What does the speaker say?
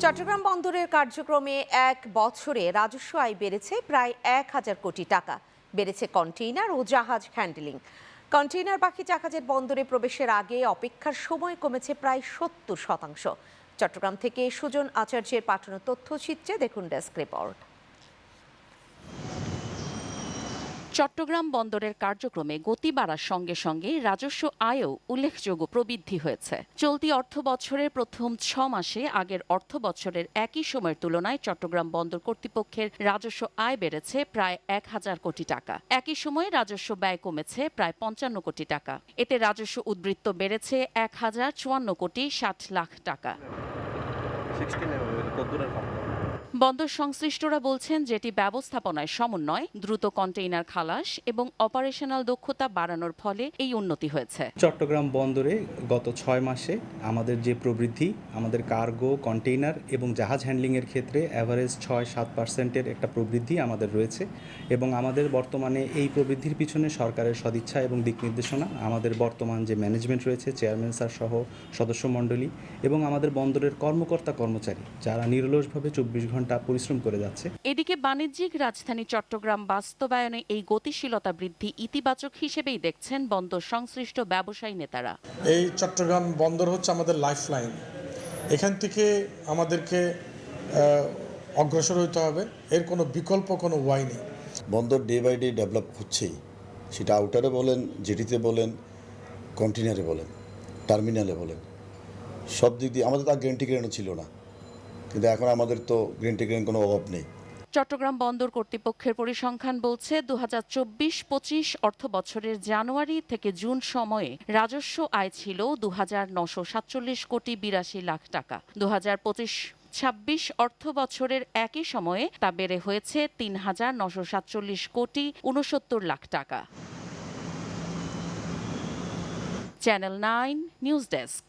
চট্টগ্রাম বন্দরের কার্যক্রমে এক বছরে রাজস্ব আয় বেড়েছে প্রায় ১,০০০ কোটি টাকা। বেড়েছে কন্টেইনার ও জাহাজ হ্যান্ডলিং। কন্টেইনার বাকি জাহাজের বন্দরে প্রবেশের আগে অপেক্ষার সময় কমেছে প্রায় ৭০%। চট্টগ্রাম থেকে সুজন আচার্যের পাঠানো তথ্যচিত্রে দেখুন ডেস্ক রিপোর্ট। চট্টগ্রাম বন্দরের কার্যক্রমে গতি বাড়ার সঙ্গে সঙ্গে রাজস্ব আয়ও উল্লেখযোগ্য প্রবৃদ্ধি হয়েছে। চলতি অর্থ বছরের প্রথম ৬ মাসে আগের অর্থ বছরের একই সময়ের তুলনায় চট্টগ্রাম বন্দর কর্তৃপক্ষের রাজস্ব আয় বেড়েছে প্রায় ১,০০০ কোটি টাকা। একই সময়ে রাজস্ব ব্যয় কমেছে প্রায় ৫৫ কোটি টাকা। এতে রাজস্ব উদ্বৃত্ত বেড়েছে ১,০৫৪ কোটি ৬০ লাখ টাকা। বন্দর সংশ্লিষ্টরা বলছেন, যেটি ব্যবস্থাপনায় সমন্বয়, দ্রুত কন্টেইনার খালাস এবং অপারেশনাল দক্ষতা বাড়ানোর ফলে এই উন্নতি হয়েছে। চট্টগ্রাম বন্দরে গত ৬ মাসে আমাদের যে প্রবৃদ্ধি, আমাদের কার্গো, কন্টেইনার এবং জাহাজ হ্যান্ডলিংয়ের ক্ষেত্রে অ্যাভারেজ ৬-৭% একটা প্রবৃদ্ধি আমাদের রয়েছে এবং আমাদের বর্তমানে এই প্রবৃদ্ধির পিছনে সরকারের সদিচ্ছা এবং দিক নির্দেশনা, আমাদের বর্তমান যে ম্যানেজমেন্ট রয়েছে, চেয়ারম্যান স্যার সহ সদস্যমণ্ডলী এবং আমাদের বন্দরের কর্মকর্তা কর্মচারী যারা নিরলসভাবে ২৪ ঘন্টা পরিশ্রম করে যাচ্ছে। এদিকে বাণিজ্যিক রাজধানী চট্টগ্রাম বাস্তবায়নে এই গতিশীলতা বৃদ্ধি ইতিবাচক হিসেবেই দেখছেন বন্দর সংশ্লিষ্ট ব্যবসায়ী নেতারা। এই চট্টগ্রাম বন্দর হচ্ছে আমাদের লাইফলাইন। এখান থেকে আমাদেরকে অগ্রসর হতে হবে, এর কোনো বিকল্প কোনো ওয়াই নেই। বন্দর ডে বাই ডে ডেভেলপ হচ্ছেই, সেটা আউটারে বলেন, জেটিতে বলেন, কন্টেইনারে বলেন, টার্মিনালে বলেন, সব দিক দিয়ে আমাদের তো গ্যারান্টি ক্রেনও ছিল না, কিন্তু এখন আমাদের তো গ্যারান্টি ক্রেন কোনো অভাব নেই। চট্টগ্রাম বন্দর কর্তৃপক্ষের পরিসংখ্যান বলছে ২০২৪-২৫ অর্থ বছরের জানুয়ারি থেকে জুন সময়ে রাজস্ব আয় ছিল ২,৯৪৭ কোটি ৮২ লাখ টাকা। ২০২৫-২৬ অর্থ বছরের একই সময়ে তা বেড়ে হয়েছে ৩,৯৪৭ কোটি ৬৯ লাখ টাকা। Channel 9 news desk.